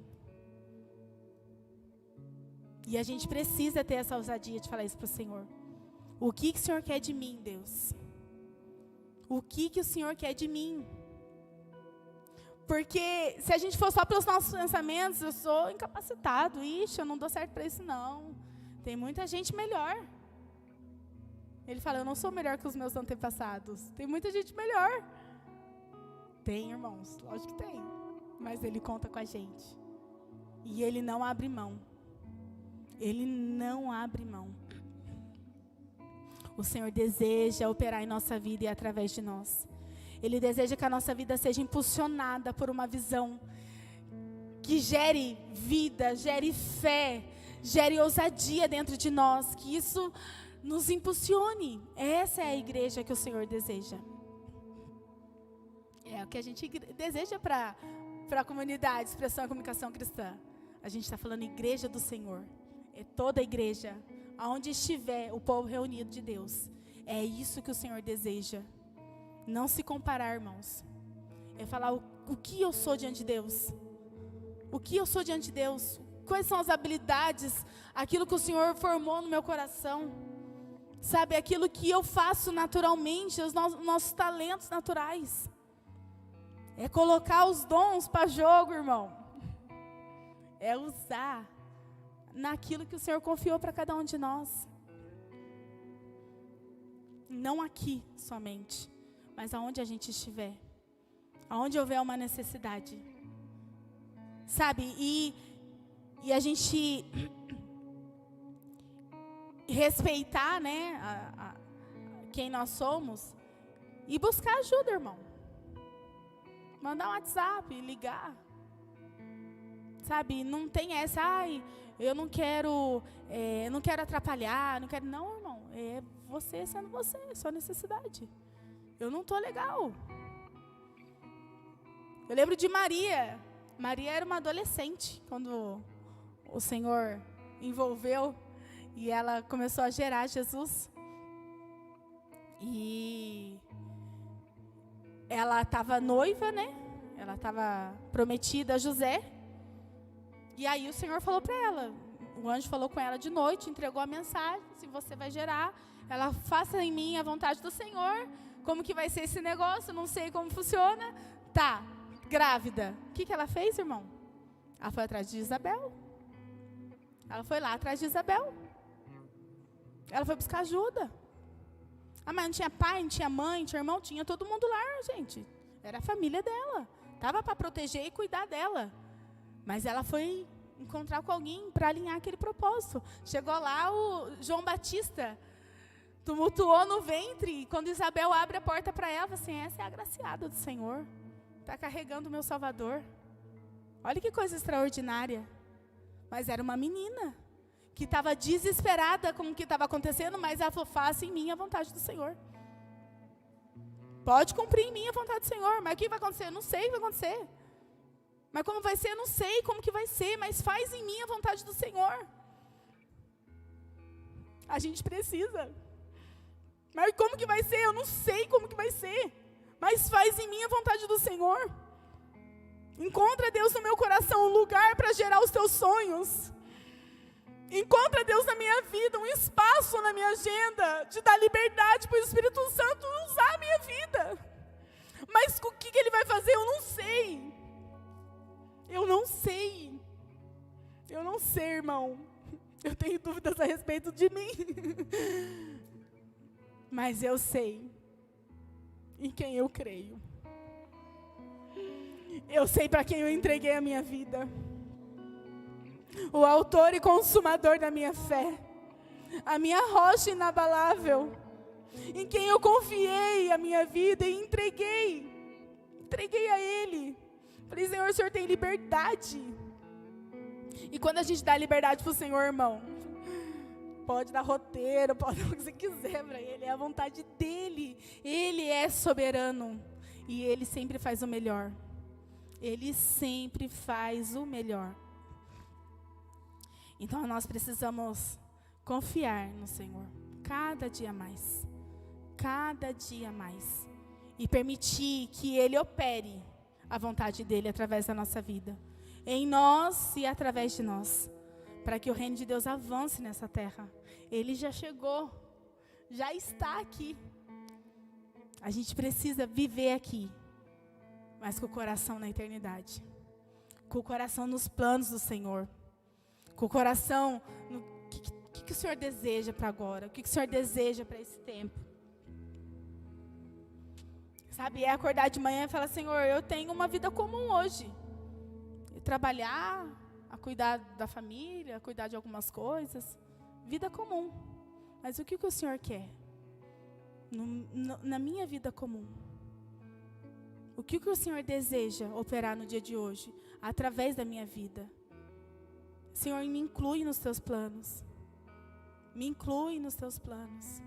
E a gente precisa ter essa ousadia de falar isso para o Senhor. O que o Senhor quer de mim, Deus? O que o Senhor quer de mim? Porque se a gente for só pelos nossos pensamentos, eu sou incapacitado, eu não dou certo para isso não. Tem muita gente melhor. Ele fala, eu não sou melhor que os meus antepassados. Tem muita gente melhor. Tem, irmãos, lógico que tem. Mas Ele conta com a gente. E Ele não abre mão. Ele não abre mão. O Senhor deseja operar em nossa vida e através de nós. Ele deseja que a nossa vida seja impulsionada por uma visão que gere vida, gere fé, gere ousadia dentro de nós, que isso nos impulsione. Essa é a igreja que o Senhor deseja. É o que a gente deseja para a comunidade, expressão e comunicação cristã. A gente está falando igreja do Senhor. É toda a igreja, aonde estiver o povo reunido de Deus. É isso que o Senhor deseja. Não se comparar, irmãos. É falar o que eu sou diante de Deus. O que eu sou diante de Deus. Quais são as habilidades, aquilo que o Senhor formou no meu coração. Sabe, aquilo que eu faço naturalmente, os nossos talentos naturais. É colocar os dons para jogo, irmão. É usar naquilo que o Senhor confiou para cada um de nós. Não aqui somente, mas aonde a gente estiver. Aonde houver uma necessidade. Sabe, e a gente respeitar, né, quem nós somos e buscar ajuda, irmão. Mandar um WhatsApp, ligar. Sabe, não tem essa, eu não quero atrapalhar, não quero. Não, irmão, é você sendo você, sua necessidade. Eu não estou legal. Eu lembro de Maria. Maria era uma adolescente quando o Senhor envolveu e ela começou a gerar Jesus. E ela estava noiva, né? Ela estava prometida a José. E aí o Senhor falou para ela, o anjo falou com ela de noite, entregou a mensagem, se você vai gerar, ela faça em mim a vontade do Senhor, como que vai ser esse negócio, não sei como funciona. Tá, grávida. O que ela fez, irmão? Ela foi atrás de Isabel. Ela foi lá atrás de Isabel. Ela foi buscar ajuda. Mas não tinha pai, não tinha mãe, não tinha irmão, tinha todo mundo lá, gente. Era a família dela. Estava para proteger e cuidar dela. Mas ela foi encontrar com alguém para alinhar aquele propósito. Chegou lá, o João Batista tumultuou no ventre. E quando Isabel abre a porta para ela, assim, essa é a agraciada do Senhor. Está carregando o meu Salvador. Olha que coisa extraordinária. Mas era uma menina que estava desesperada com o que estava acontecendo, mas ela falou, faça em mim a vontade do Senhor. Pode cumprir em mim a vontade do Senhor. Mas o que vai acontecer? Eu não sei o que vai acontecer. Mas como vai ser? Eu não sei como que vai ser, mas faz em mim a vontade do Senhor. A gente precisa. Mas como que vai ser? Eu não sei como que vai ser. Mas faz em mim a vontade do Senhor. Encontra Deus no meu coração, um lugar para gerar os teus sonhos. Encontra Deus na minha vida, um espaço na minha agenda, de dar liberdade para o Espírito Santo usar a minha vida. Mas o que Ele vai fazer? Eu não sei. Eu não sei. Eu não sei, irmão. Eu tenho dúvidas a respeito de mim. Mas eu sei em quem eu creio. Eu sei para quem eu entreguei a minha vida. O autor e consumador da minha fé. A minha rocha inabalável. Em quem eu confiei a minha vida e entreguei. Entreguei a Ele. Falei, Senhor, o Senhor tem liberdade. E quando a gente dá liberdade para o Senhor, irmão, pode dar roteiro, pode dar o que você quiser para Ele. É a vontade dEle. Ele é soberano. E Ele sempre faz o melhor. Ele sempre faz o melhor. Então nós precisamos confiar no Senhor. Cada dia mais. Cada dia mais. E permitir que Ele opere a vontade dEle através da nossa vida. Em nós e através de nós. Para que o reino de Deus avance nessa terra. Ele já chegou. Já está aqui. A gente precisa viver aqui. Mas com o coração na eternidade. Com o coração nos planos do Senhor. Com o coração no que o Senhor deseja para agora. O que o Senhor deseja para esse tempo. Sabe, é acordar de manhã e falar, Senhor, eu tenho uma vida comum hoje. E trabalhar, a cuidar da família, a cuidar de algumas coisas. Vida comum. Mas o que o Senhor quer? Na minha vida comum. O que o Senhor deseja operar no dia de hoje? Através da minha vida. Senhor, me inclui nos teus planos. Me inclui nos teus planos.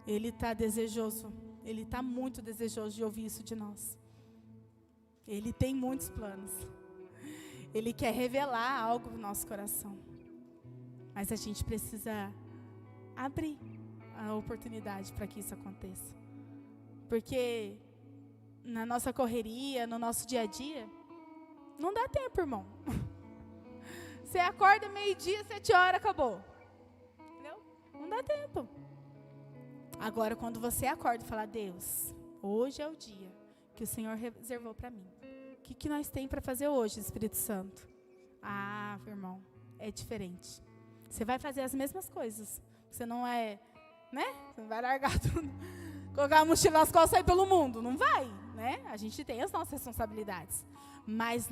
Ele está desejoso. Ele está muito desejoso de ouvir isso de nós. Ele tem muitos planos. Ele quer revelar algo no nosso coração. Mas a gente precisa abrir a oportunidade para que isso aconteça. Porque na nossa correria, no nosso dia a dia, não dá tempo, irmão. Você acorda meio-dia, 7h, acabou. Entendeu? Não dá tempo. Agora, quando você acorda e fala, Deus, hoje é o dia que o Senhor reservou para mim. O que nós temos para fazer hoje, Espírito Santo? Ah, irmão, é diferente. Você vai fazer as mesmas coisas. Você não é, né? Você não vai largar tudo, colocar a mochila nas costas e sair pelo mundo. Não vai, né? A gente tem as nossas responsabilidades. Mas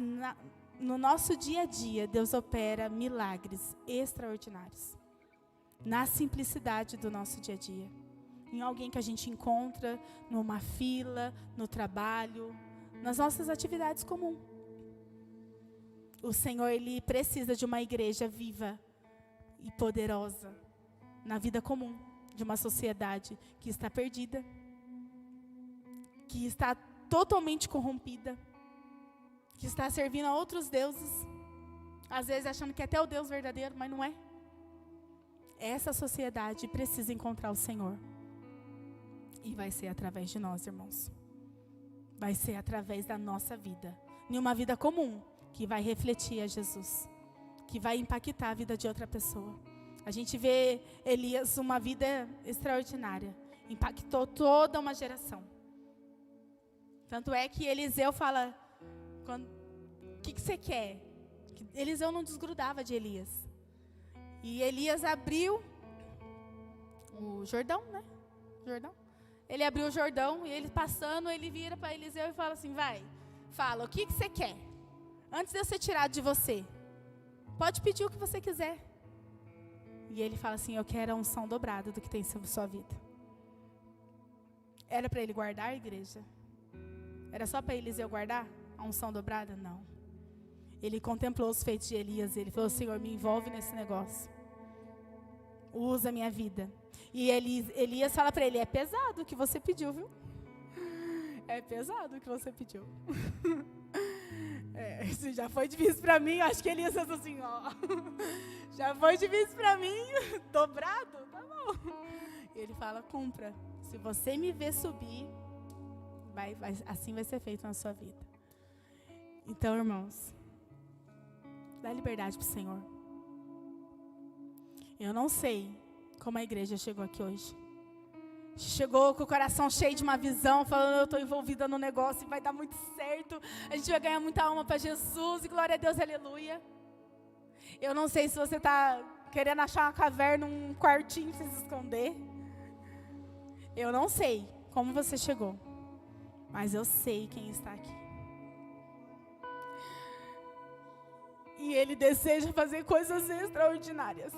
no nosso dia a dia, Deus opera milagres extraordinários. Na simplicidade do nosso dia a dia. Em alguém que a gente encontra numa fila, no trabalho, nas nossas atividades comuns. O Senhor, Ele precisa de uma igreja viva e poderosa na vida comum de uma sociedade que está perdida, que está totalmente corrompida, que está servindo a outros deuses, às vezes achando que é até o Deus verdadeiro, mas não é. Essa sociedade precisa encontrar o Senhor. E vai ser através de nós, irmãos. Vai ser através da nossa vida. Em uma vida comum, que vai refletir a Jesus. Que vai impactar a vida de outra pessoa. A gente vê Elias, uma vida extraordinária. Impactou toda uma geração. Tanto é que Eliseu fala, o que você quer? Eliseu não desgrudava de Elias. E Elias abriu o Jordão, né? Jordão. Ele abriu o Jordão e ele passando, ele vira para Eliseu e fala assim, vai, fala, o que você quer? Antes de eu ser tirado de você, pode pedir o que você quiser. E ele fala assim, eu quero a unção dobrada do que tem sobre sua vida. Era para ele guardar a igreja? Era só para Eliseu guardar a unção dobrada? Não. Ele contemplou os feitos de Elias. Ele falou, Senhor, me envolve nesse negócio. Usa a minha vida. E Elias fala para ele, é pesado o que você pediu, viu? É pesado o que você pediu. Isso já foi difícil para mim. Acho que Elias falou assim, ó. Já foi difícil para mim. Dobrado? Tá bom. E ele fala, cumpra. Se você me ver subir, assim vai ser feito na sua vida. Então, irmãos, dá liberdade para o Senhor. Eu não sei como a igreja chegou aqui hoje. Chegou com o coração cheio de uma visão, falando, eu estou envolvida no negócio e vai dar muito certo. A gente vai ganhar muita alma para Jesus e glória a Deus, aleluia. Eu não sei se você está querendo achar uma caverna, um quartinho para se esconder. Eu não sei como você chegou, mas eu sei quem está aqui. E Ele deseja fazer coisas extraordinárias.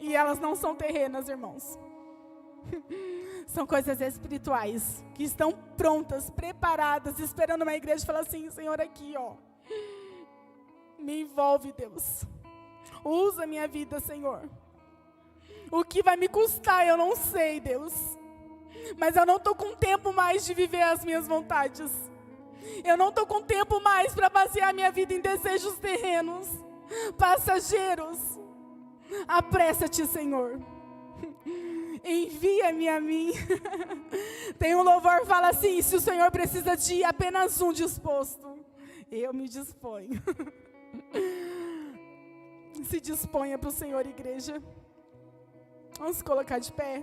E elas não são terrenas, irmãos. São coisas espirituais, que estão prontas, preparadas, esperando uma igreja falar assim, Senhor, aqui, ó. Me envolve, Deus. Usa a minha vida, Senhor. O que vai me custar, eu não sei, Deus. Mas eu não estou com tempo mais de viver as minhas vontades. Eu não estou com tempo mais para basear minha vida em desejos terrenos, passageiros. Apressa-te, Senhor. Envia-me a mim. Tem um louvor que fala assim, se o Senhor precisa de apenas um disposto, eu me disponho. Se disponha para o Senhor, igreja. Vamos colocar de pé.